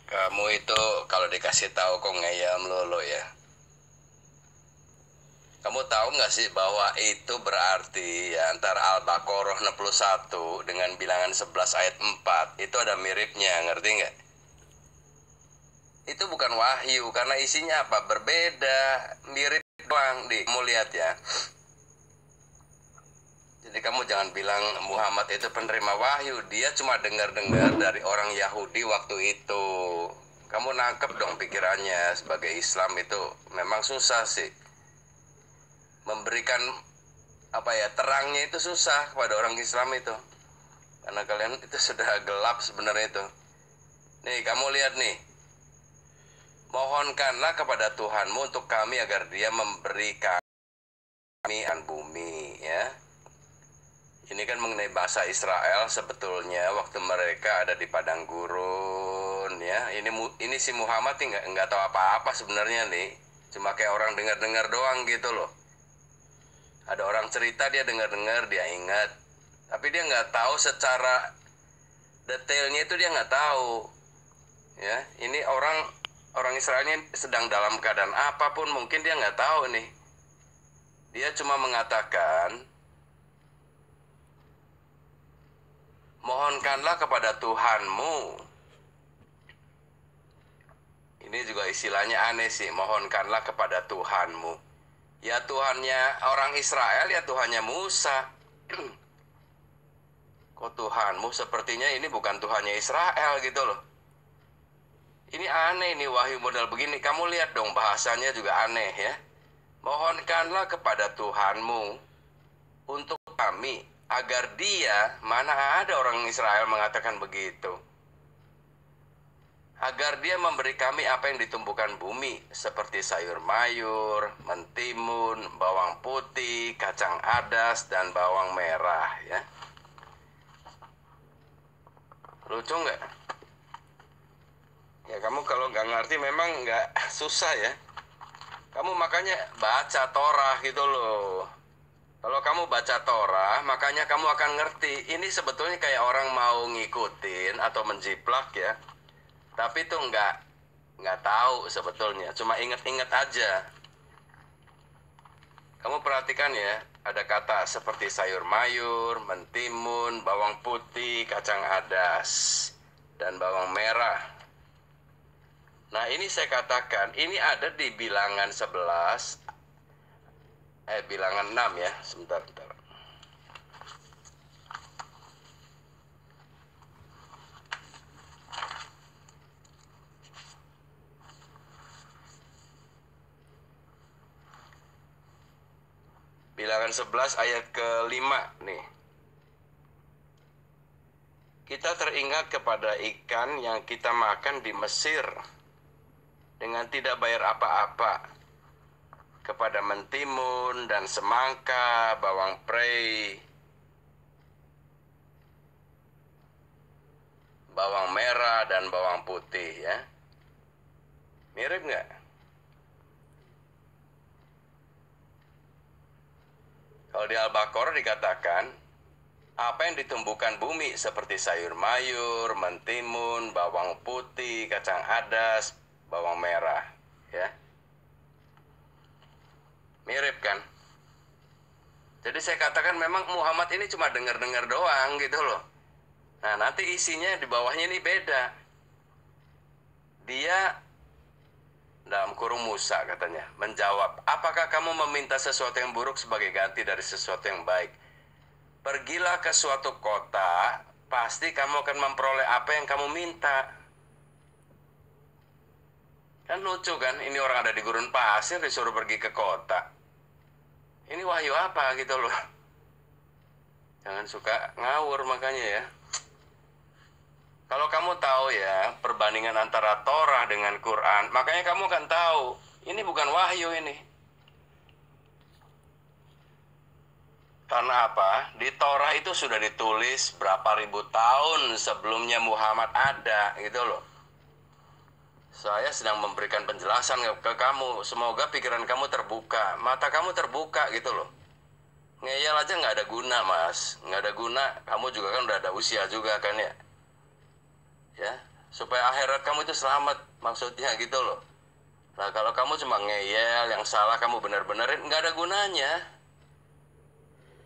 Kamu itu kalau dikasih tahu kok ngeyel melulu ya. Kamu tahu nggak sih bahwa itu berarti ya antara Al-Baqarah 61 dengan bilangan 11 ayat 4 itu ada miripnya, ngerti nggak? Itu bukan wahyu karena isinya apa? Berbeda, mirip doang. Kamu lihat ya. Jadi kamu jangan bilang Muhammad itu penerima wahyu. Dia cuma dengar-dengar dari orang Yahudi waktu itu. Kamu nangkep dong pikirannya. Sebagai Islam itu memang susah sih. Memberikan terangnya itu susah kepada orang Islam itu. Karena kalian itu sudah gelap sebenarnya itu. Nih kamu lihat nih. Mohonkanlah kepada Tuhanmu untuk kami agar dia memberi kami an bumi ya. Ini kan mengenai bahasa Israel sebetulnya waktu mereka ada di padang gurun ya. Ini si Muhammad nggak tahu apa-apa sebenarnya nih. Cuma kayak orang dengar-dengar doang gitu loh. Ada orang cerita dia dengar-dengar dia ingat. Tapi dia nggak tahu secara detailnya itu dia nggak tahu. Ya, ini orang Israel ini sedang dalam keadaan apapun mungkin dia nggak tahu nih. Dia cuma mengatakan mohonkanlah kepada Tuhanmu. Ini juga istilahnya aneh sih. Mohonkanlah kepada Tuhanmu. Ya Tuhannya orang Israel, ya Tuhannya Musa. Kok Tuhanmu sepertinya ini bukan Tuhannya Israel gitu loh. Ini aneh nih wahyu model begini. Kamu lihat dong bahasanya juga aneh ya. Mohonkanlah kepada Tuhanmu untuk kami agar dia, mana ada orang Israel mengatakan begitu, agar dia memberi kami apa yang ditumbuhkan bumi seperti sayur mayur, mentimun, bawang putih, kacang adas, dan bawang merah ya. Lucu nggak? Ya kamu kalau nggak ngerti memang nggak susah ya. Kamu makanya baca Torah gitu loh. Kalau kamu baca Torah, makanya kamu akan ngerti. Ini sebetulnya kayak orang mau ngikutin atau menjiplak ya. Tapi itu nggak tahu sebetulnya. Cuma inget-inget aja. Kamu perhatikan ya, ada kata seperti sayur mayur, mentimun, bawang putih, kacang adas, dan bawang merah. Nah ini saya katakan, ini ada di bilangan 11, bilangan 6 ya, sebentar. Bilangan 11 ayat ke-5 nih. Kita teringat kepada ikan yang kita makan di Mesir dengan tidak bayar apa-apa, kepada mentimun dan semangka, bawang prei, bawang merah dan bawang putih ya. Mirip nggak? Kalau di Al-Baqarah dikatakan apa yang ditumbuhkan bumi seperti sayur mayur, mentimun, bawang putih, kacang adas, bawang merah ya. Mirip kan? Jadi saya katakan memang Muhammad ini cuma dengar-dengar doang gitu loh. Nah nanti isinya di bawahnya ini beda. Dia dalam kurung Musa katanya menjawab, apakah kamu meminta sesuatu yang buruk sebagai ganti dari sesuatu yang baik? Pergilah ke suatu kota, pasti kamu akan memperoleh apa yang kamu minta. Kan lucu kan, ini orang ada di gurun pasir disuruh pergi ke kota. Ini wahyu apa gitu loh. Jangan suka ngawur makanya ya. Kalau kamu tahu ya perbandingan antara Torah dengan Quran, makanya kamu akan tahu ini bukan wahyu ini. Karena apa? Di Torah itu sudah ditulis berapa ribu tahun sebelumnya Muhammad ada gitu loh. Saya sedang memberikan penjelasan ke kamu. Semoga pikiran kamu terbuka, mata kamu terbuka gitu loh. Ngeyel aja nggak ada guna mas, nggak ada guna. Kamu juga kan udah ada usia juga kan ya. Ya, supaya akhirat kamu itu selamat, maksudnya gitu loh. Nah kalau kamu cuma ngeyel, yang salah kamu bener-benerin, nggak ada gunanya.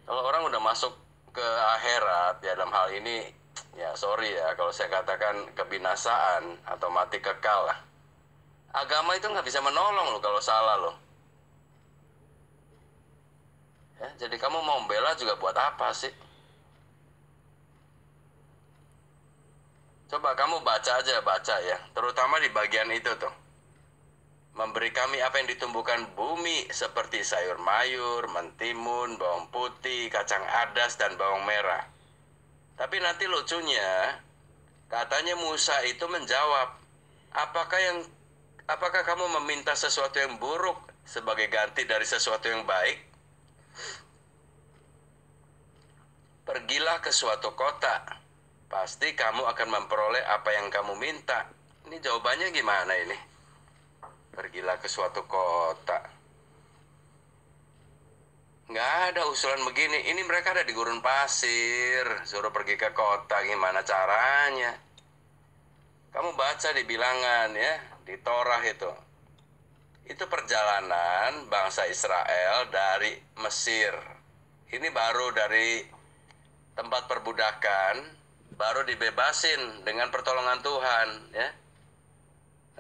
Kalau orang udah masuk ke akhirat, ya dalam hal ini, ya sorry ya kalau saya katakan kebinasaan atau mati kekal lah. Agama itu nggak bisa menolong loh kalau salah loh. Ya, jadi kamu mau membela juga buat apa sih? Coba kamu baca aja, baca ya. Terutama di bagian itu tuh. Memberi kami apa yang ditumbuhkan bumi seperti sayur mayur, mentimun, bawang putih, kacang adas, dan bawang merah. Tapi nanti lucunya, katanya Musa itu menjawab, apakah kamu meminta sesuatu yang buruk sebagai ganti dari sesuatu yang baik? Pergilah ke suatu kota, pasti kamu akan memperoleh apa yang kamu minta. Ini jawabannya gimana ini? Pergilah ke suatu kota. Nggak ada usulan begini. Ini mereka ada di gurun pasir, suruh pergi ke kota, gimana caranya? Kamu baca di bilangan ya, di Torah itu. Itu perjalanan bangsa Israel dari Mesir. Ini baru dari tempat perbudakan, baru dibebasin dengan pertolongan Tuhan, ya.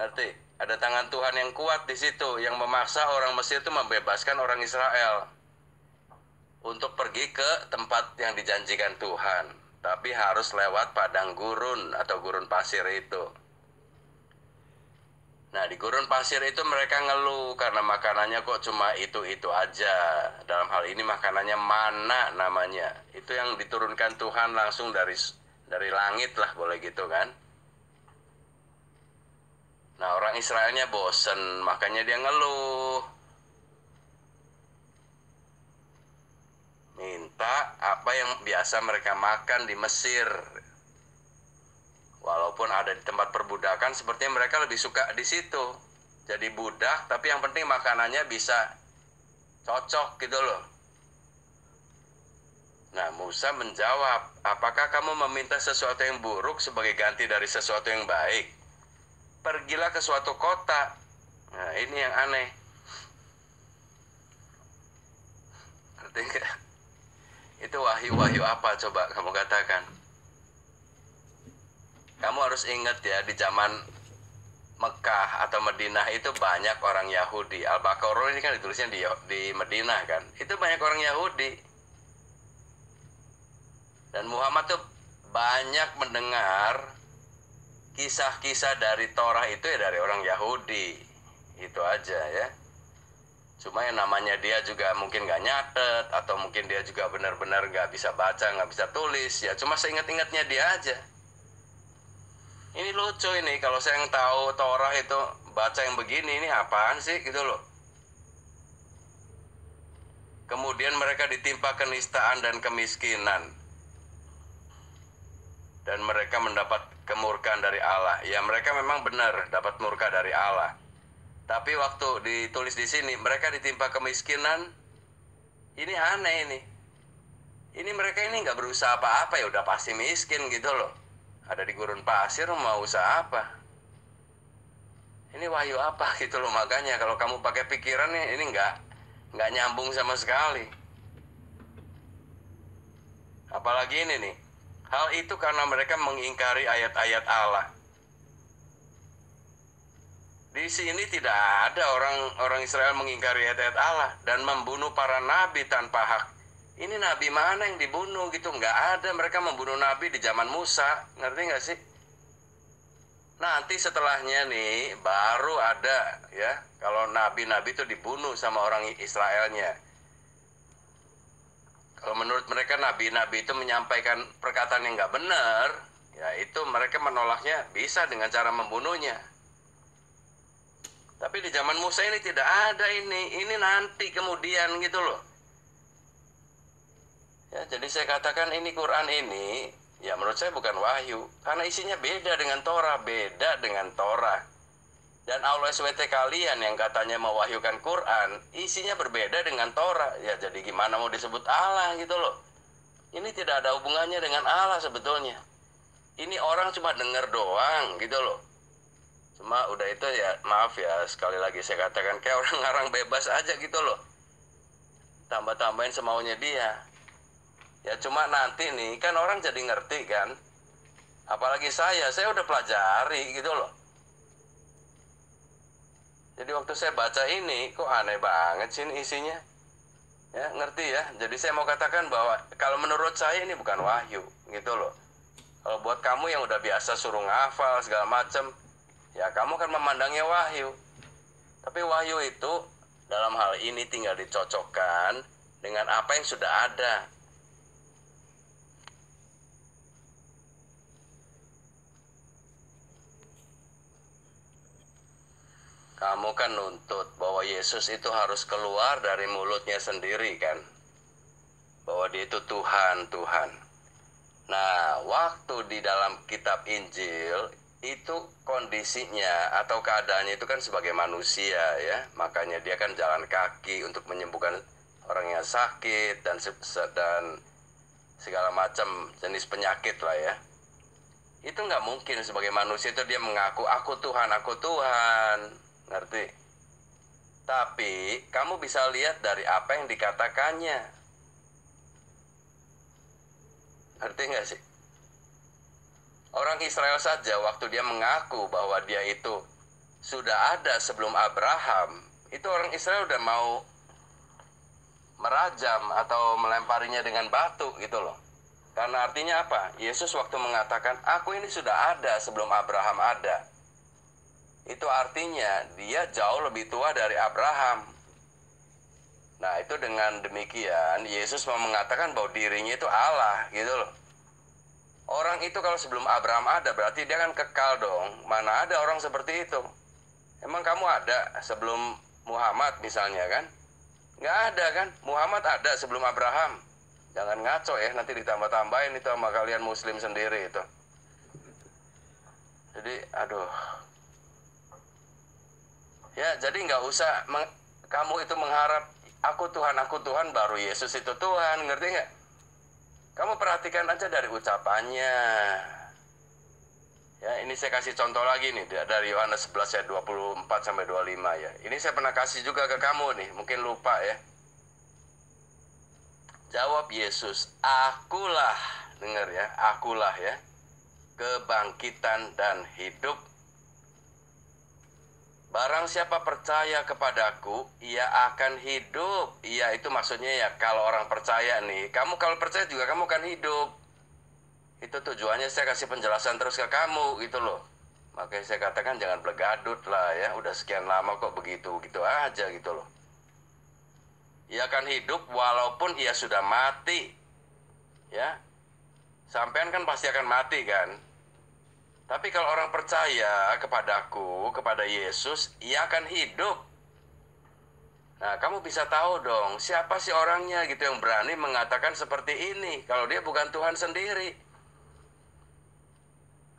Ngerti? Ada tangan Tuhan yang kuat di situ, yang memaksa orang Mesir itu membebaskan orang Israel untuk pergi ke tempat yang dijanjikan Tuhan. Tapi harus lewat padang gurun atau gurun pasir itu. Nah, di gurun pasir itu mereka ngeluh karena makanannya kok cuma itu-itu aja. Dalam hal ini makanannya mana namanya. Itu yang diturunkan Tuhan langsung dari langit lah, boleh gitu kan. Nah, orang Israelnya bosen, makanya dia ngeluh. Minta apa yang biasa mereka makan di Mesir. Walaupun ada di tempat perbudakan, sepertinya mereka lebih suka di situ. Jadi budak, tapi yang penting makanannya bisa cocok gitu loh. Nah, Musa menjawab, apakah kamu meminta sesuatu yang buruk sebagai ganti dari sesuatu yang baik? Pergilah ke suatu kota. Nah, ini yang aneh. Ngerti nggak? Itu wahyu-wahyu apa coba kamu katakan? Kamu harus ingat ya, di zaman Mekah atau Madinah itu banyak orang Yahudi. Al-Baqarah ini kan ditulisnya di Madinah kan. Itu banyak orang Yahudi. Dan Muhammad tuh banyak mendengar kisah-kisah dari Torah itu ya dari orang Yahudi. Itu aja ya. Cuma yang namanya dia juga mungkin gak nyatet, atau mungkin dia juga benar-benar gak bisa baca, gak bisa tulis. Ya cuma seingat-ingatnya dia aja. Ini lucu ini, kalau saya yang tahu Torah itu baca yang begini, ini apaan sih gitu loh. Kemudian mereka ditimpa kenistaan dan kemiskinan. Dan mereka mendapat kemurkaan dari Allah. Ya mereka memang benar dapat murka dari Allah. Tapi waktu ditulis di sini, mereka ditimpa kemiskinan. Ini aneh ini. Ini mereka ini nggak berusaha apa-apa, ya udah pasti miskin gitu loh. Ada di gurun pasir, mau usaha apa? Ini wahyu apa gitu loh. Makanya kalau kamu pakai pikiran nih, ini nggak nyambung sama sekali. Apalagi ini nih, hal itu karena mereka mengingkari ayat-ayat Allah. Di sini tidak ada orang Israel mengingkari ayat-ayat Allah dan membunuh para nabi tanpa hak. Ini nabi mana yang dibunuh gitu? Nggak ada, mereka membunuh nabi di zaman Musa. Ngerti nggak sih? Nanti setelahnya nih baru ada ya, kalau nabi-nabi itu dibunuh sama orang Israelnya. Kalau menurut mereka nabi-nabi itu menyampaikan perkataan yang nggak benar, ya itu mereka menolaknya bisa dengan cara membunuhnya. Tapi di zaman Musa ini tidak ada ini nanti kemudian gitu loh. Ya, jadi saya katakan ini Quran ini, ya menurut saya bukan wahyu. Karena isinya beda dengan Torah, beda dengan Torah. Dan Allah SWT kalian yang katanya mewahyukan Quran, isinya berbeda dengan Torah. Ya jadi gimana mau disebut Allah gitu loh. Ini tidak ada hubungannya dengan Allah sebetulnya. Ini orang cuma denger doang gitu loh. Cuma udah itu ya, maaf ya, sekali lagi saya katakan, kayak orang ngarang bebas aja gitu loh. Tambah-tambahin semaunya dia. Ya cuma nanti nih, kan orang jadi ngerti kan. Apalagi saya udah pelajari gitu loh. Jadi waktu saya baca ini, kok aneh banget sih ini isinya. Ya, ngerti ya? Jadi saya mau katakan bahwa kalau menurut saya ini bukan wahyu gitu loh. Kalau buat kamu yang udah biasa suruh ngafal segala macem, ya kamu kan memandangnya wahyu. Tapi wahyu itu dalam hal ini tinggal dicocokkan dengan apa yang sudah ada. Kamu kan nuntut bahwa Yesus itu harus keluar dari mulutnya sendiri kan. Bahwa dia itu Tuhan, Tuhan. Nah, waktu di dalam kitab Injil itu kondisinya atau keadaannya itu kan sebagai manusia ya. Makanya dia kan jalan kaki untuk menyembuhkan orang yang sakit dan segala macam jenis penyakit lah ya. Itu nggak mungkin sebagai manusia itu dia mengaku aku Tuhan, ngerti? Tapi kamu bisa lihat dari apa yang dikatakannya. Ngerti nggak sih? Orang Israel saja waktu dia mengaku bahwa dia itu sudah ada sebelum Abraham, itu orang Israel udah mau merajam atau melemparinya dengan batu gitu loh. Karena artinya apa? Yesus waktu mengatakan, aku ini sudah ada sebelum Abraham ada. Itu artinya dia jauh lebih tua dari Abraham. Nah itu dengan demikian, Yesus mau mengatakan bahwa dirinya itu Allah gitu loh. Orang itu kalau sebelum Abraham ada, berarti dia kan kekal dong. Mana ada orang seperti itu? Emang kamu ada sebelum Muhammad misalnya kan? Nggak ada kan? Muhammad ada sebelum Abraham. Jangan ngaco ya, nanti ditambah-tambahin itu sama kalian muslim sendiri itu. Jadi, aduh. Ya, jadi nggak usah kamu itu mengharap aku Tuhan, baru Yesus itu Tuhan, ngerti nggak? Kamu perhatikan aja dari ucapannya. Ya, ini saya kasih contoh lagi nih dari Yohanes 11 ayat 24 sampai 25 ya. Ini saya pernah kasih juga ke kamu nih, mungkin lupa ya. Jawab Yesus, akulah, dengar ya, akulah ya, kebangkitan dan hidup. Barang siapa percaya kepadaku, ia akan hidup. Iya, itu maksudnya ya, kalau orang percaya nih, kamu kalau percaya juga kamu akan hidup. Itu tujuannya saya kasih penjelasan terus ke kamu gitu loh. Makanya saya katakan jangan bergadut lah ya, udah sekian lama kok begitu aja gitu loh. Ia akan hidup walaupun ia sudah mati. Ya. Sampean kan pasti akan mati kan? Tapi kalau orang percaya kepadaku, kepada Yesus, ia akan hidup. Nah, kamu bisa tahu dong, siapa sih orangnya gitu yang berani mengatakan seperti ini kalau dia bukan Tuhan sendiri?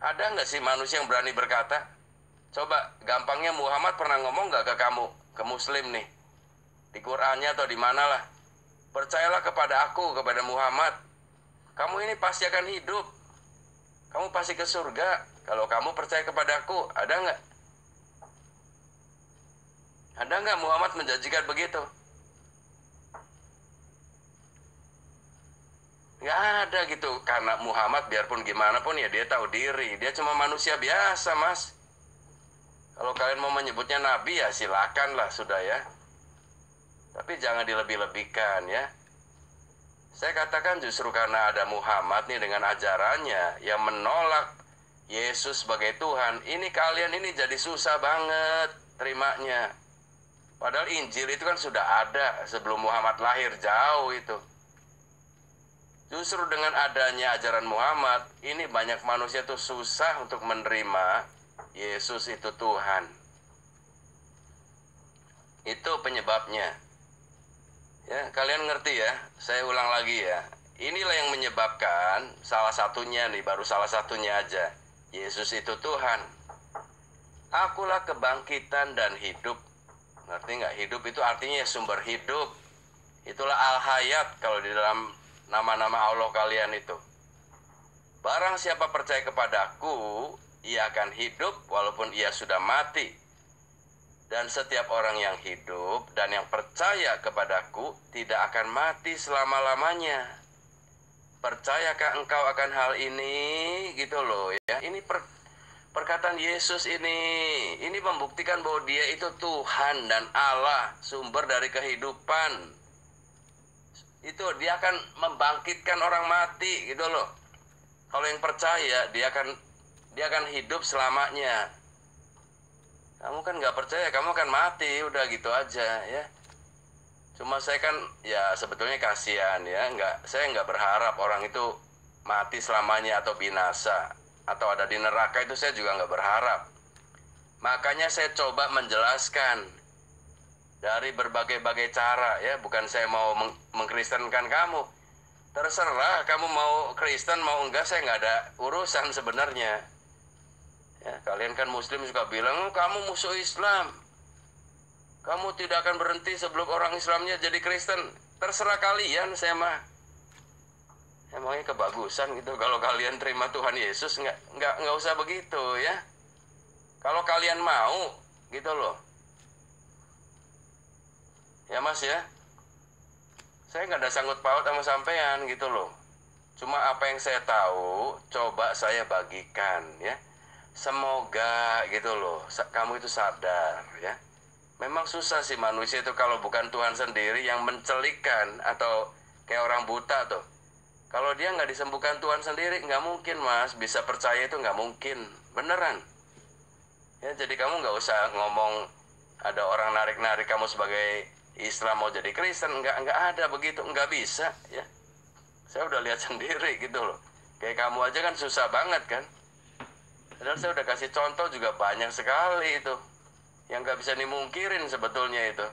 Ada nggak sih manusia yang berani berkata? Coba, gampangnya Muhammad pernah ngomong nggak ke kamu, ke Muslim nih? Di Qur'annya atau di mana lah. Percayalah kepada aku, kepada Muhammad. Kamu ini pasti akan hidup. Kamu pasti ke surga. Kalau kamu percaya kepada aku, ada nggak? Ada nggak Muhammad menjanjikan begitu? Nggak ada gitu. Karena Muhammad biarpun gimana pun ya dia tahu diri. Dia cuma manusia biasa, mas. Kalau kalian mau menyebutnya nabi ya silakan lah, sudah ya. Tapi jangan dilebih-lebihkan ya. Saya katakan justru karena ada Muhammad nih dengan ajarannya yang menolak Yesus sebagai Tuhan, ini kalian ini jadi susah banget terimanya. Padahal Injil itu kan sudah ada sebelum Muhammad lahir, jauh itu. Justru dengan adanya ajaran Muhammad, ini banyak manusia tuh susah untuk menerima Yesus itu Tuhan. Itu penyebabnya. Ya, kalian ngerti ya? Saya ulang lagi ya. Inilah yang menyebabkan salah satunya nih, baru salah satunya aja. Yesus itu Tuhan. Akulah kebangkitan dan hidup. Ngerti nggak? Hidup itu artinya sumber hidup. Itulah Al-Hayat kalau di dalam nama-nama Allah kalian itu. Barang siapa percaya kepadaku, ia akan hidup walaupun ia sudah mati. Dan setiap orang yang hidup dan yang percaya kepadaku tidak akan mati selama-lamanya. Percayakah engkau akan hal ini? Gitu loh ya. Ini perkataan Yesus ini. Ini membuktikan bahwa dia itu Tuhan dan Allah, sumber dari kehidupan. Itu dia akan membangkitkan orang mati gitu loh. Kalau yang percaya dia akan hidup selamanya. Kamu kan nggak percaya, kamu akan mati, udah gitu aja ya. Cuma saya kan ya sebetulnya kasihan ya, saya nggak berharap orang itu mati selamanya atau binasa atau ada di neraka, itu saya juga nggak berharap. Makanya saya coba menjelaskan dari berbagai-bagai cara ya, bukan saya mau mengkristenkan kamu. Terserah kamu mau Kristen mau enggak, saya nggak ada urusan sebenarnya. Ya, kalian kan Muslim juga bilang kamu musuh Islam. Kamu tidak akan berhenti sebelum orang Islamnya jadi Kristen. Terserah kalian, saya mah. Emangnya kebagusan gitu kalau kalian terima Tuhan Yesus, nggak usah begitu ya. Kalau kalian mau gitu loh. Ya Mas ya. Saya nggak ada sangkut paut sama sampean gitu loh. Cuma apa yang saya tahu coba saya bagikan ya. Semoga gitu loh, kamu itu sadar ya. Memang susah sih manusia itu kalau bukan Tuhan sendiri yang mencelikan, atau kayak orang buta tuh. Kalau dia nggak disembuhkan Tuhan sendiri, nggak mungkin Mas, bisa percaya itu nggak mungkin, beneran. Ya jadi kamu nggak usah ngomong ada orang narik-narik kamu sebagai Islam mau jadi Kristen, nggak ada begitu, nggak bisa ya. Saya udah lihat sendiri gitu loh. Kayak kamu aja kan susah banget kan. Padahal saya udah kasih contoh juga banyak sekali itu yang gak bisa dimungkirin sebetulnya itu.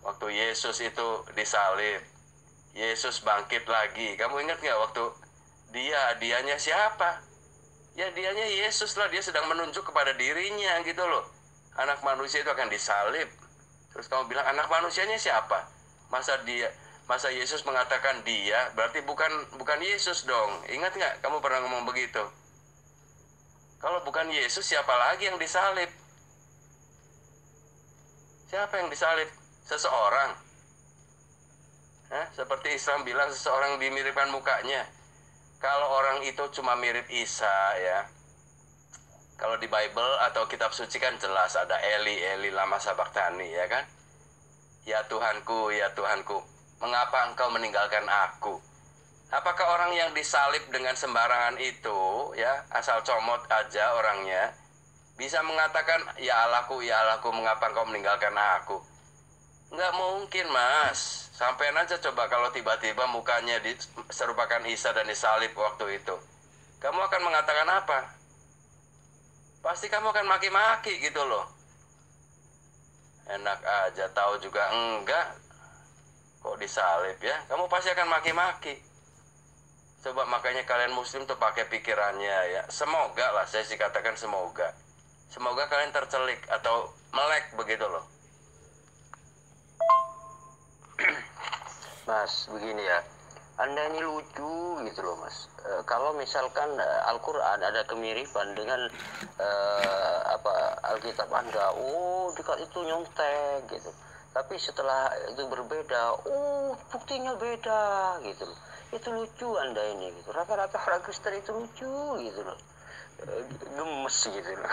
Waktu Yesus itu disalib, Yesus bangkit lagi. Kamu ingat gak waktu dianya siapa? Ya dianya Yesus lah, dia sedang menunjuk kepada dirinya gitu loh. Anak manusia itu akan disalib. Terus kamu bilang anak manusianya siapa? Masa Yesus mengatakan dia, berarti bukan Yesus dong. Ingat gak kamu pernah ngomong begitu? Kalau bukan Yesus, siapa lagi yang disalib? Siapa yang disalib? Seseorang. Seperti Islam bilang seseorang dimiripkan mukanya. Kalau orang itu cuma mirip Isa ya. Kalau di Bible atau kitab suci kan jelas ada Eli, Eli lama sabachthani ya kan? Ya Tuhanku, mengapa engkau meninggalkan aku? Apakah orang yang disalib dengan sembarangan itu, ya asal comot aja orangnya, bisa mengatakan, ya Allahku, mengapa engkau meninggalkan aku? Nggak mungkin Mas. Sampean aja coba kalau tiba-tiba mukanya serupakan Isa dan disalib waktu itu. Kamu akan mengatakan apa? Pasti kamu akan maki-maki gitu loh. Enak aja, tahu juga enggak. Kok disalib ya? Kamu pasti akan maki-maki. Coba makanya kalian Muslim tuh pakai pikirannya ya. Semoga lah, saya sih katakan semoga. Semoga kalian tercelik atau melek begitu loh. Mas, begini ya. Anda ini lucu gitu loh Mas. Kalau misalkan Al-Quran ada kemiripan dengan Alkitab Anda, itu nyontek gitu. Tapi setelah itu berbeda, buktinya beda gitu loh. Itu lucu Anda ini gitu. Rata-rata orang Kristen itu lucu gitu loh. Gemes gitu loh.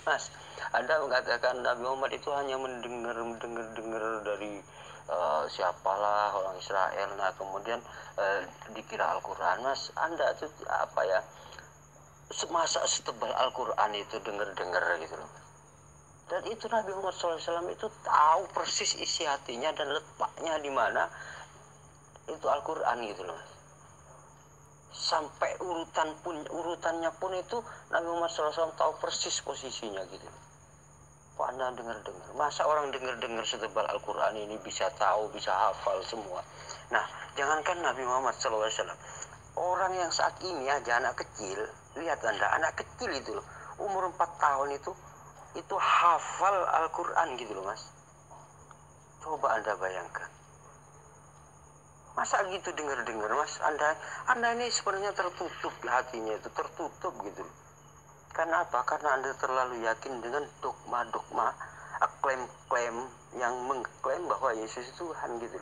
Mas, Anda mengatakan Nabi Muhammad itu hanya mendengar dari siapalah orang Israel. Nah kemudian dikira Al-Quran. Mas, Anda itu apa ya, masa setebal Al-Quran itu dengar gitu loh. Dan itu Nabi Muhammad SAW itu tahu persis isi hatinya dan letaknya di mana itu Al-Quran gitu loh. Sampai urutannya pun itu Nabi Muhammad SAW tahu persis posisinya gitu. Kok Anda dengar? Masa orang dengar setebal Al-Quran ini bisa tahu, bisa hafal semua. Nah, jangankan Nabi Muhammad SAW, orang yang saat ini aja anak kecil, lihat Anda, anak kecil itu loh, umur 4 tahun itu hafal Al-Quran gitu loh Mas. Coba Anda bayangkan. Masa gitu dengar-dengar, Mas? Anda ini sebenarnya tertutup hatinya, itu tertutup gitu. Karena apa? Karena Anda terlalu yakin dengan dogma-dogma, klaim-klaim yang mengklaim bahwa Yesus itu Tuhan gitu.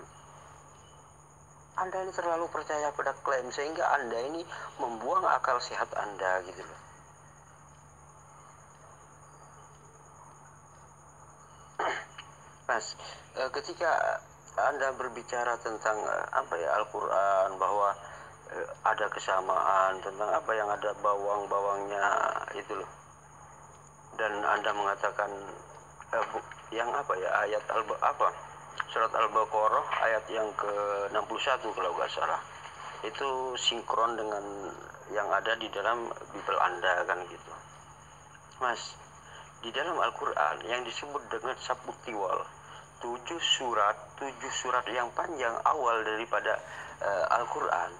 Anda ini terlalu percaya pada klaim sehingga Anda ini membuang akal sehat Anda gitu loh. Mas, ketika Anda berbicara tentang Al-Quran, bahwa ada kesamaan tentang apa yang ada bawang-bawangnya itu loh, dan Anda mengatakan ayat surat Al-Baqarah ayat yang ke-61 kalau nggak salah, itu sinkron dengan yang ada di dalam Bible Anda kan gitu. Mas, di dalam Al-Quran yang disebut dengan Sabutiwal, 7 surat yang panjang awal daripada Al-Quran,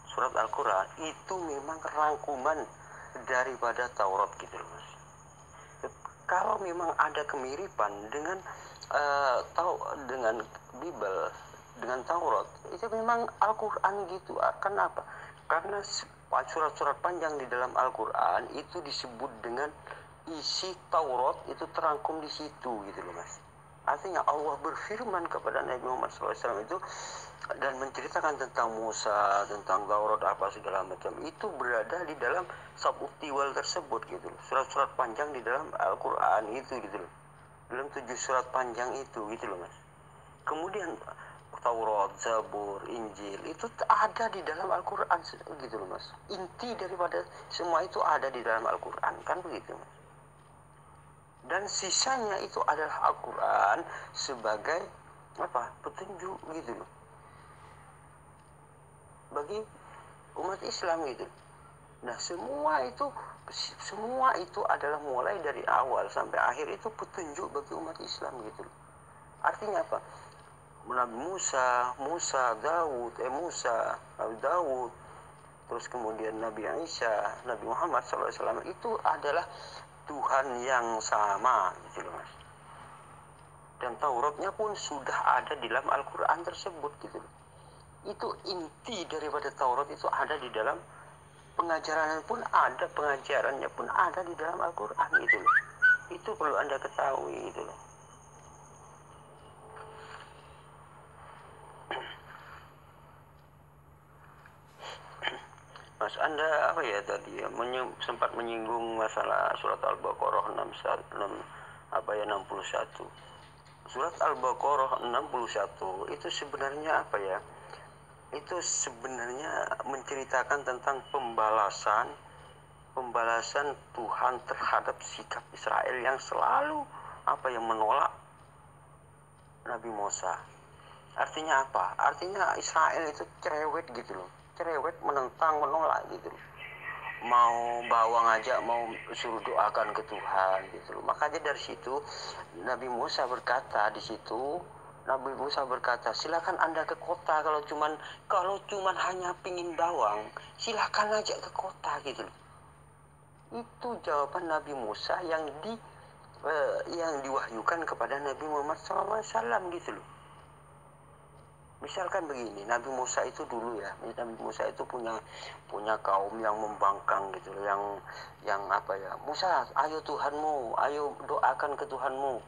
surat Al-Quran itu memang rangkuman daripada Taurat gitu loh, Mas. Kalau memang ada kemiripan dengan dengan Bible, dengan Taurat, itu memang Al-Quran gitu. Kenapa? Karena surat-surat panjang di dalam Al-Quran itu disebut dengan isi Taurat, itu terangkum di situ gitu loh, Mas. Artinya Allah berfirman kepada Nabi Muhammad SAW itu dan menceritakan tentang Musa, tentang Taurat apa segala macam, itu berada di dalam Sabutiwal tersebut gitu loh. Surat-surat panjang di dalam Al-Quran itu gitu loh, dalam 7 surat panjang itu gitu loh, Mas. Kemudian Taurat, Zabur, Injil itu ada di dalam Al-Quran gitu loh, Mas. Inti daripada semua itu ada di dalam Al-Quran kan begitu, Mas. Dan sisanya itu adalah Al-Quran sebagai petunjuk gitu loh bagi umat Islam gitu. Nah, semua itu adalah mulai dari awal sampai akhir itu petunjuk bagi umat Islam gitu loh. Artinya apa? Nabi Musa, Nabi Daud, terus kemudian Nabi Isa, Nabi Muhammad SAW itu adalah Tuhan yang sama gitu loh, Mas. Dan Tauratnya pun sudah ada di dalam Al-Quran tersebut gitu loh. Itu inti daripada Taurat itu ada di dalam pengajarannya pun ada di dalam Al-Quran gitu loh. Itu perlu Anda ketahui gitu loh. Mas, Anda sempat menyinggung masalah surat Al-Baqarah 61. Surat Al-Baqarah 61 itu sebenarnya itu sebenarnya menceritakan tentang pembalasan Tuhan terhadap sikap Israel yang selalu menolak Nabi Musa. Artinya apa? Artinya Israel itu cerewet gitu loh. Cerewet, menentang, menolak gitu loh. Mau bawang aja mau suruh doakan ke Tuhan gitu loh. Makanya dari situ Nabi Musa berkata, silakan Anda ke kota, kalau cuman hanya pingin bawang, silakan aja ke kota gitu loh. Itu jawaban Nabi Musa yang diwahyukan kepada Nabi Muhammad SAW gitu loh. Misalkan begini, Nabi Musa itu dulu Nabi Musa itu punya kaum yang membangkang gitu loh, yang Musa, ayo Tuhanmu, ayo doakan ke Tuhanmu,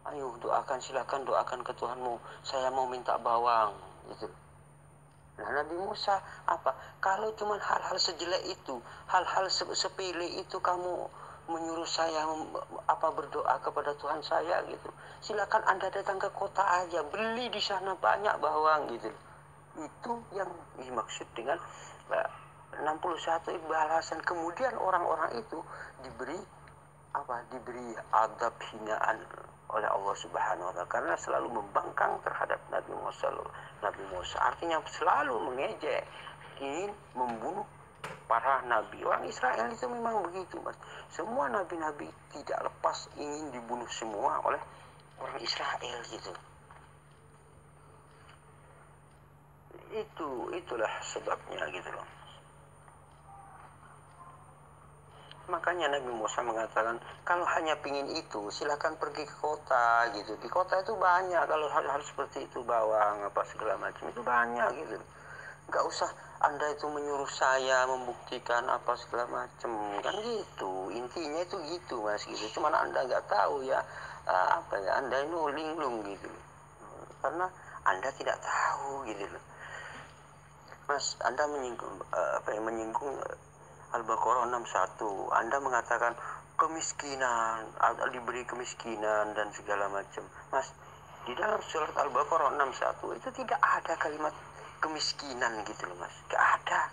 ayo silakan doakan ke Tuhanmu, saya mau minta bawang gitu. Nah, Nabi Musa kalau cuma hal-hal sejelek itu, hal-hal sepele itu kamu menyuruh saya berdoa kepada Tuhan saya gitu, silakan Anda datang ke kota aja, beli di sana banyak bawang gitu. Itu yang dimaksud dengan 61 balasan. Kemudian orang-orang itu diberi adab hinaan oleh Allah Subhanahu wa Ta'ala karena selalu membangkang terhadap Nabi Musa. Artinya selalu mengejek, ingin membunuh para nabi. Orang Israel itu memang begitu, Mas. Semua nabi-nabi tidak lepas ingin dibunuh semua oleh orang Israel gitu. Itulah sebabnya gitu loh. makanya Nabi Musa mengatakan kalau hanya pingin itu silakan pergi ke kota gitu. Di kota itu banyak, kalau hal-hal seperti itu, bawang apa segala macam itu banyak gitu. Nggak usah Anda itu menyuruh saya membuktikan apa segala macam, kan gitu. Intinya itu gitu Mas gitu. Cuman Anda nggak tahu ya, apa ya, Anda ini linglung gitu. Karena Anda tidak tahu gitu loh. Mas, Anda menyinggung menyinggung Al-Baqarah 61. Anda mengatakan kemiskinan, diberi kemiskinan dan segala macam. Mas, di dalam surat Al-Baqarah 61 itu tidak ada kalimat kemiskinan gitu loh Mas. Gak ada.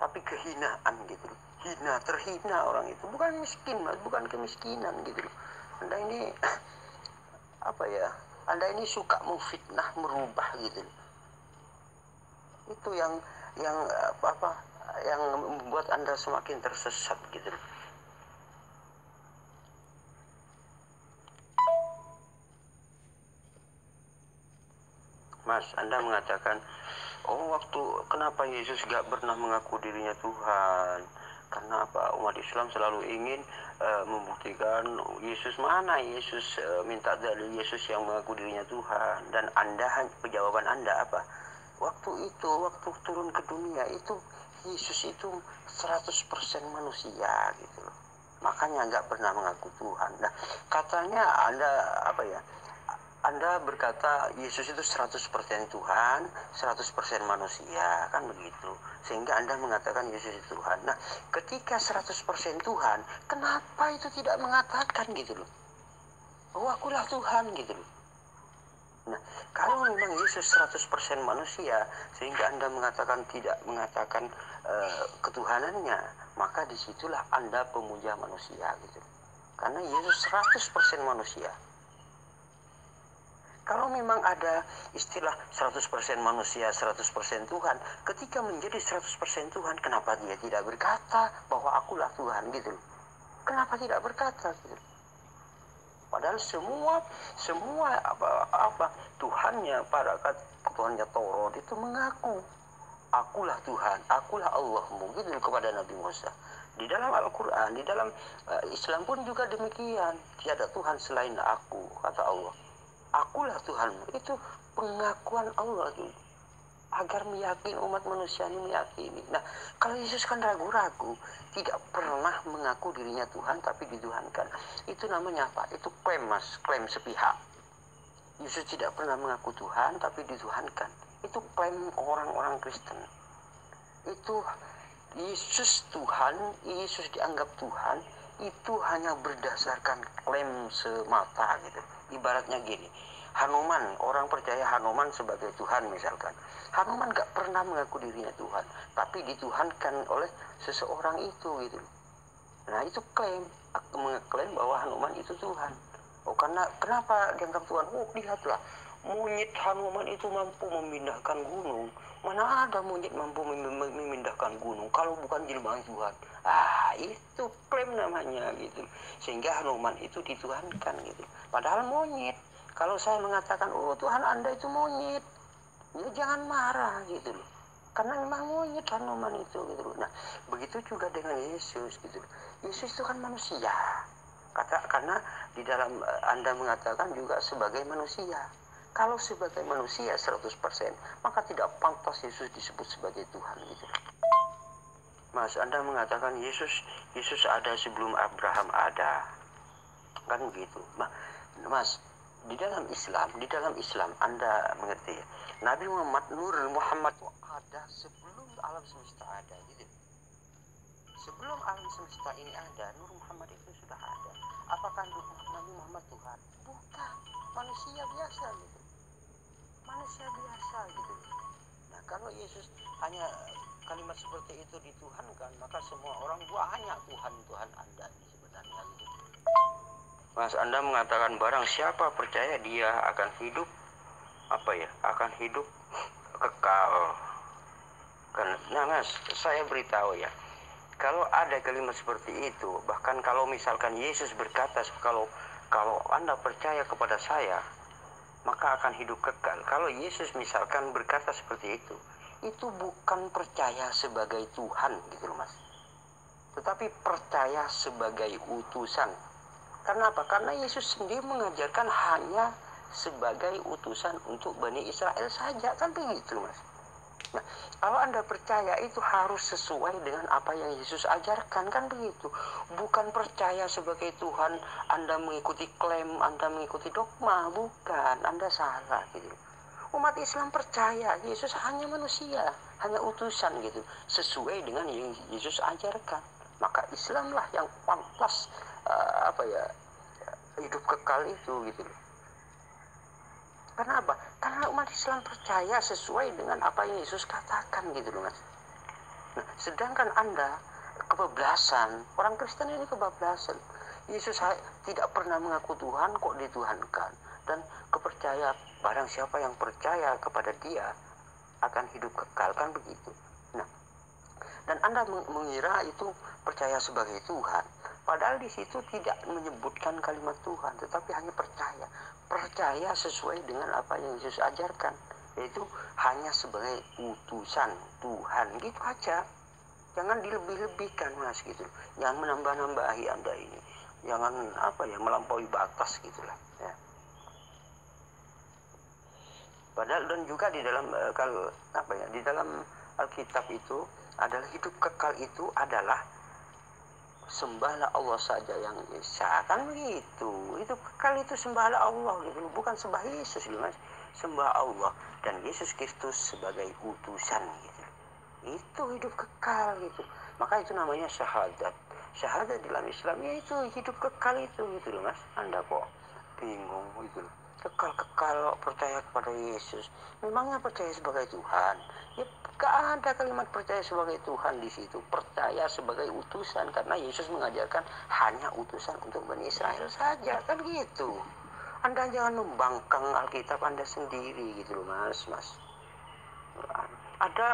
Tapi kehinaan gitu loh. Hina, terhina orang itu. Bukan miskin Mas, bukan kemiskinan gitu loh. Anda ini apa ya? Anda ini suka memfitnah, merubah gitu loh. Itu yang yang membuat Anda semakin tersesat gitu. Mas, Anda mengatakan, oh kenapa Yesus gak pernah mengaku dirinya Tuhan? Karena apa? Umat Islam selalu ingin membuktikan Yesus mana? Yesus minta dalil Yesus yang mengaku dirinya Tuhan. Dan jawaban Anda apa? Waktu turun ke dunia itu Yesus itu 100% manusia gitu loh. Makanya nggak pernah mengaku Tuhan. Nah, katanya Anda berkata Yesus itu 100% Tuhan, 100% manusia, kan begitu. Sehingga Anda mengatakan Yesus itu Tuhan. Nah, ketika 100% Tuhan, kenapa itu tidak mengatakan gitu loh? Oh, akulah Tuhan gitu loh. Nah, kalau memang Yesus 100% manusia, sehingga Anda tidak mengatakan ketuhanannya, maka disitulah Anda pemuja manusia gitu. Karena Yesus 100% manusia. Kalau memang ada istilah 100% manusia, 100% Tuhan, ketika menjadi 100% Tuhan, kenapa dia tidak berkata bahwa akulah Tuhan gitu loh? Kenapa tidak berkata gitu? Padahal semua Tuhannya Tuhannya Taurat itu mengaku akulah Tuhan, akulah Allahmu gitu kepada Nabi Musa. Di dalam Al-Quran, di dalam Islam pun juga demikian. Tiada Tuhan selain aku, kata Allah. Akulah Tuhanmu. Itu pengakuan Allah gitu. Agar meyakini umat manusia ini meyakini. Nah, kalau Yesus kan ragu-ragu, tidak pernah mengaku dirinya Tuhan tapi dituhankan. Itu namanya apa? Itu klaim Mas, klaim sepihak. Yesus tidak pernah mengaku Tuhan tapi dituhankan. Itu klaim orang-orang Kristen. Itu Yesus Tuhan, Yesus dianggap Tuhan, itu hanya berdasarkan klaim semata gitu. Ibaratnya gini, Hanuman, orang percaya Hanuman sebagai Tuhan misalkan. Hanuman gak pernah mengaku dirinya Tuhan, tapi dituhankan oleh seseorang itu gitu. Nah itu klaim, mengeklaim bahwa Hanuman itu Tuhan. Oh kenapa dianggap Tuhan? Oh lihatlah, monyet Hanuman itu mampu memindahkan gunung. Mana ada monyet mampu memindahkan gunung kalau bukan jelmaan Tuhan. Itu klaim namanya gitu. Sehingga Hanuman itu dituhankan gitu. Padahal monyet. Kalau saya mengatakan, oh Tuhan Anda itu monyet, ya jangan marah gitu loh. Karena memang monyet Hanuman itu gitu loh. Nah, begitu juga dengan Yesus gitu loh. Yesus itu kan manusia. Karena di dalam Anda mengatakan juga sebagai manusia. Kalau sebagai manusia 100%, maka tidak pantas Yesus disebut sebagai Tuhan gitu loh. Mas, Anda mengatakan Yesus ada sebelum Abraham ada. Kan begitu. Mas, di dalam Islam Anda mengerti ya, Nabi Muhammad ada sebelum alam semesta ada gitu. Sebelum alam semesta ini ada, Nur Muhammad itu sudah ada. Apakah Nabi Muhammad Tuhan? Bukan, manusia biasa gitu. Manusia biasa gitu. Nah, kalau Yesus hanya kalimat seperti itu dituhankan, maka semua orang banyak Tuhan Anda ini sebenarnya gitu. Mas, Anda mengatakan barang siapa percaya dia akan hidup akan hidup kekal. Nah Mas, saya beritahu ya, kalau ada kalimat seperti itu, bahkan kalau misalkan Yesus berkata kalau Anda percaya kepada saya, maka akan hidup kekal. Kalau Yesus misalkan berkata seperti itu bukan percaya sebagai Tuhan gitu loh Mas. tetapi percaya sebagai utusan. Karena apa? Karena Yesus sendiri mengajarkan hanya sebagai utusan untuk Bani Israel saja, kan begitu Mas. Nah, kalau Anda percaya itu harus sesuai dengan apa yang Yesus ajarkan, kan begitu. Bukan percaya sebagai Tuhan, Anda mengikuti klaim, Anda mengikuti dogma, bukan. Anda salah gitu. Umat Islam percaya Yesus hanya manusia, hanya utusan gitu, sesuai dengan yang Yesus ajarkan. Maka Islamlah yang pantas hidup kekal itu gitu. Karena apa? Karena umat Islam percaya sesuai dengan apa yang Yesus katakan gitu loh Mas. Nah, sedangkan Anda kebablasan, orang Kristen ini kebablasan. Yesus tidak pernah mengaku Tuhan kok dituhankan. Dan kepercayaan barang siapa yang percaya kepada Dia akan hidup kekal, kan begitu. Nah, dan Anda mengira itu percaya sebagai Tuhan. Padahal di situ tidak menyebutkan kalimat Tuhan, tetapi hanya percaya. Percaya sesuai dengan apa yang Yesus ajarkan, yaitu hanya sebagai utusan Tuhan, gitu aja. Jangan dilebih-lebihkan Mas gitu. Jangan menambah-nambahi Anda ini. Jangan melampaui batas gitulah ya. Padahal dan juga di dalam di dalam Alkitab itu adalah hidup kekal itu adalah sembahlah Allah saja yang esa, kan begitu. Itu kekal itu sembahlah Allah gitu, bukan sembah Yesus Mas. Sembah Allah dan Yesus Kristus sebagai utusan gitu. Itu hidup kekal gitu. Maka itu namanya syahadat. Syahadat dalam Islam itu hidup kekal itu gitu loh Mas. Anda kok bingung gitu loh. Kekal percaya kepada Yesus, memangnya percaya sebagai Tuhan? Ya gak ada kalimat percaya sebagai Tuhan di situ. Percaya sebagai utusan, karena Yesus mengajarkan hanya utusan untuk Bani Israel saja, kan gitu. Anda jangan membangkang Alkitab Anda sendiri gitu loh Mas. Ada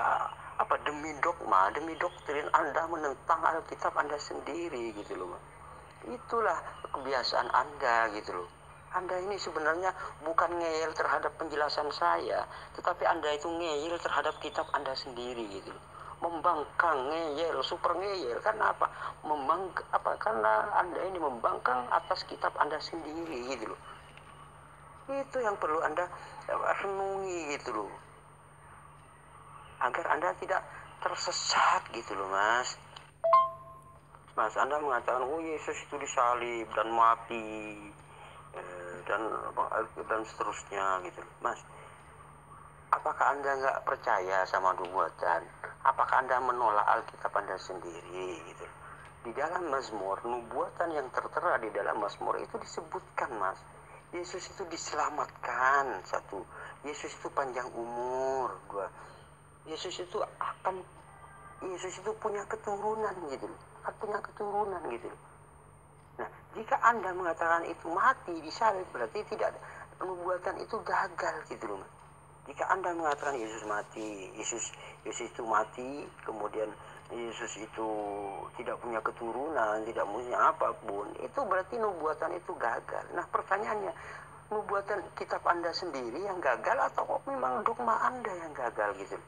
demi dogma, demi doktrin Anda menentang Alkitab Anda sendiri gitu loh. Itulah kebiasaan Anda gitu loh. Anda ini sebenarnya bukan ngeyel terhadap penjelasan saya, tetapi Anda itu ngeyel terhadap kitab Anda sendiri gitu. Membangkang, ngeyel, super ngeyel. Karena apa? Karena Anda ini membangkang atas kitab Anda sendiri gitu loh. Itu yang perlu Anda renungi gitu loh. Agar Anda tidak tersesat gitu loh Mas. Mas, Anda mengatakan, oh Yesus itu disalib dan mati. Dan seterusnya gitu Mas. Apakah Anda nggak percaya sama nubuatan? Apakah Anda menolak Alkitab Anda sendiri gitu? Di dalam Mazmur, nubuatan yang tertera di dalam Mazmur itu disebutkan Mas. Yesus itu diselamatkan, satu. Yesus itu panjang umur, dua. Yesus itu punya keturunan gitu loh. Punya keturunan gitu loh. Nah, jika Anda mengatakan itu mati disalib, berarti tidak, nubuatan itu gagal gitu loh. Jika Anda mengatakan Yesus mati, Yesus itu mati, kemudian Yesus itu tidak punya keturunan, tidak punya apapun, itu berarti nubuatan itu gagal. Nah, pertanyaannya, nubuatan kitab Anda sendiri yang gagal atau memang dogma Anda yang gagal gitu?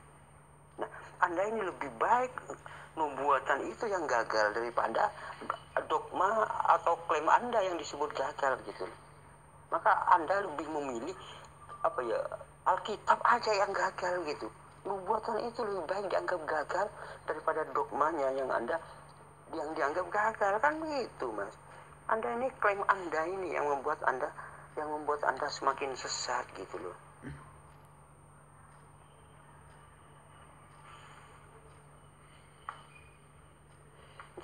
Nah, Anda ini lebih baik nubuatan itu yang gagal daripada dogma atau klaim Anda yang disebut gagal gitu. Maka Anda lebih memilih Alkitab aja yang gagal gitu. Nubuatan itu lebih baik dianggap gagal daripada dogmanya yang dianggap gagal, kan begitu Mas. Anda ini klaim Anda ini yang membuat Anda semakin sesat gitu loh.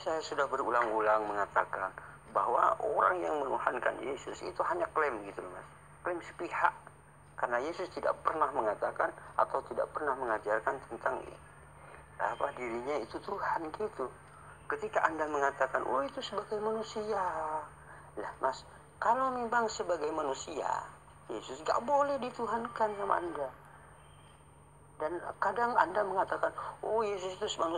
Saya sudah berulang-ulang mengatakan bahwa orang yang menuhankan Yesus itu hanya klaim gitu loh Mas. Klaim sepihak. Karena Yesus tidak pernah mengatakan atau tidak pernah mengajarkan tentang dirinya itu Tuhan gitu. Ketika Anda mengatakan, oh itu sebagai manusia. Lah Mas, kalau memang sebagai manusia, Yesus gak boleh dituhankan sama Anda. Dan kadang Anda mengatakan, oh Yesus itu 100%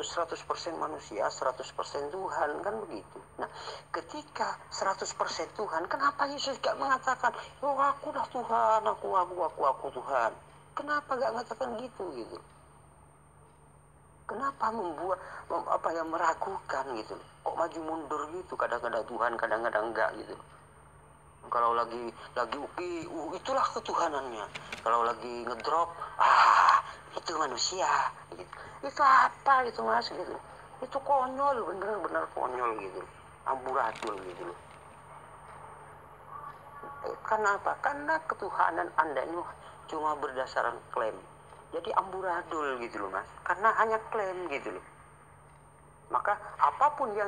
manusia, 100% Tuhan, kan begitu. Nah, ketika 100% Tuhan, kenapa Yesus gak mengatakan, oh aku dah Tuhan, aku Tuhan. Kenapa gak mengatakan gitu? Kenapa apa ya, meragukan gitu. Kok maju mundur gitu, kadang-kadang Tuhan, kadang-kadang enggak gitu. Kalau lagi oke, itulah ketuhanannya. Kalau lagi ngedrop, itu manusia gitu. Itu apa itu Mas gitu. Itu konyol, bener-bener konyol gitu. Amburadul gitu loh. Karena apa? Karena ketuhanan Anda ini cuma berdasarkan klaim. Jadi amburadul gitu loh Mas. Karena hanya klaim gitu loh. Maka apapun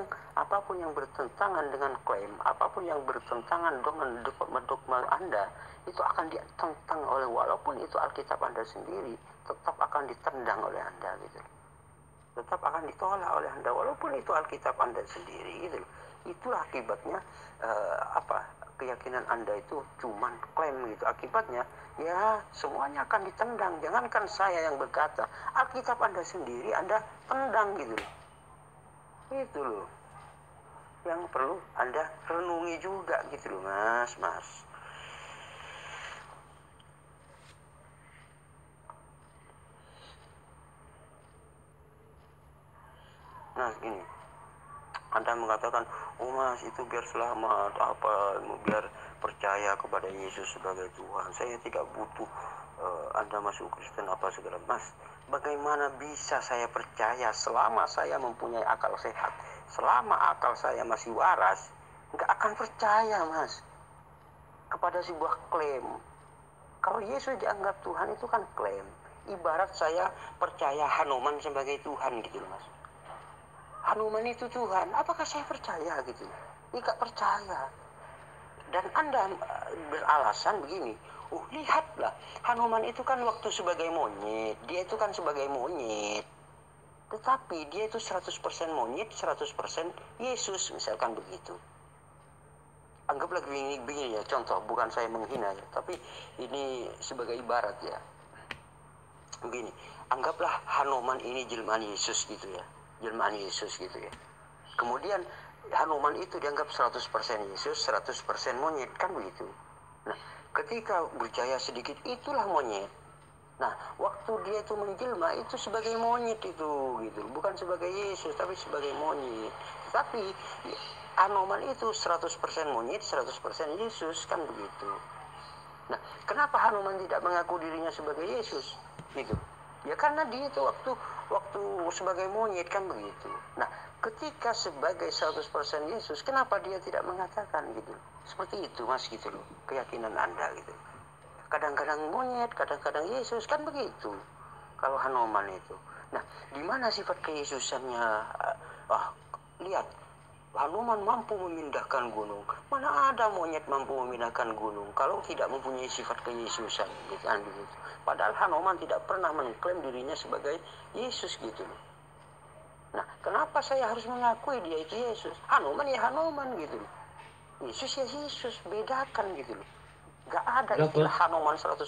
yang bertentangan dengan klaim, apapun yang bertentangan dengan dogma Anda, itu akan ditentang oleh, walaupun itu Alkitab Anda sendiri, tetap akan ditendang oleh Anda gitu. Tetap akan ditolak oleh Anda walaupun itu Alkitab Anda sendiri gitu. Itulah akibatnya keyakinan Anda itu cuman klaim gitu. Akibatnya ya semuanya akan ditendang. Jangankan saya yang berkata, Alkitab Anda sendiri Anda tendang gitu. Itu loh yang perlu Anda renungi juga gitu loh Mas. Nah gini, Anda mengatakan, oh Mas itu biar selamat, biar percaya kepada Yesus sebagai Tuhan, saya tidak butuh Anda masuk Kristen apa segala. Mas, bagaimana bisa saya percaya selama saya mempunyai akal sehat, selama akal saya masih waras? Nggak akan percaya Mas kepada sebuah klaim. Kalau Yesus dianggap Tuhan itu kan klaim. Ibarat saya percaya Hanuman sebagai Tuhan gitu Mas. Hanuman itu Tuhan, apakah saya percaya gitu? Tidak percaya. Dan Anda beralasan begini, lihatlah, Hanuman itu kan waktu sebagai monyet, dia itu kan sebagai monyet. Tetapi dia itu 100% monyet, 100% Yesus, misalkan begitu. Anggaplah begini ya, contoh, bukan saya menghina ya, tapi ini sebagai ibarat ya. Begini, anggaplah Hanuman ini jelmaan Yesus gitu ya. Jelmaan Yesus gitu ya. Kemudian Hanuman itu dianggap 100% Yesus, 100% monyet, kan begitu. Nah, ketika berjaya sedikit, itulah monyet. Nah, waktu dia itu menjelma itu sebagai monyet itu gitu, bukan sebagai Yesus tapi sebagai monyet. Tapi Hanuman itu 100% monyet, 100% Yesus, kan begitu. Nah, kenapa Hanuman tidak mengaku dirinya sebagai Yesus? Gitu. Ya karena dia itu waktu sebagai monyet, kan begitu. Nah, ketika sebagai 100% Yesus, kenapa dia tidak mengatakan gitu? Seperti itu Mas gitu loh, keyakinan Anda gitu. Kadang-kadang monyet, kadang-kadang Yesus, kan begitu. Kalau Hanuman itu. Nah, di mana sifat keyesusannya? Lihat, Hanuman mampu memindahkan gunung. Mana ada monyet mampu memindahkan gunung kalau tidak mempunyai sifat keyesusan gitu kan begitu. Padahal Hanuman tidak pernah mengklaim dirinya sebagai Yesus gitu loh. Nah, kenapa saya harus mengakui dia itu Yesus? Hanuman ya Hanuman gitu loh. Yesus ya Yesus, bedakan gitu loh. Gak ada istilah Hanuman 100%,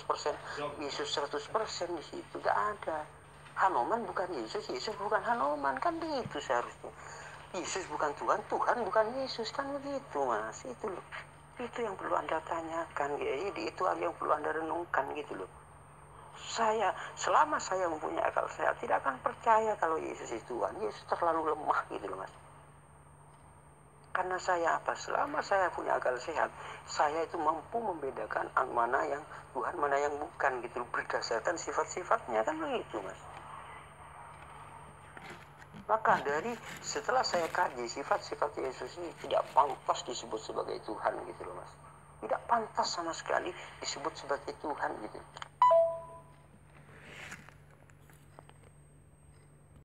Yesus 100% di situ, gak ada. Hanuman bukan Yesus, Yesus bukan Hanuman, kan begitu seharusnya. Yesus bukan Tuhan, Tuhan bukan Yesus, kan begitu Mas. Itu loh, itu yang perlu Anda tanyakan, itu yang perlu Anda renungkan gitu loh. Selama saya mempunyai akal sehat, tidak akan percaya kalau Yesus itu Tuhan. Yesus terlalu lemah gitu loh Mas. Karena selama saya punya akal sehat, saya itu mampu membedakan mana yang Tuhan, mana yang bukan gitu, berdasarkan sifat-sifatnya, kan begitu Mas. Maka setelah saya kaji sifat-sifat Yesus ini tidak pantas disebut sebagai Tuhan gitu loh Mas. Tidak pantas sama sekali disebut sebagai Tuhan gitu.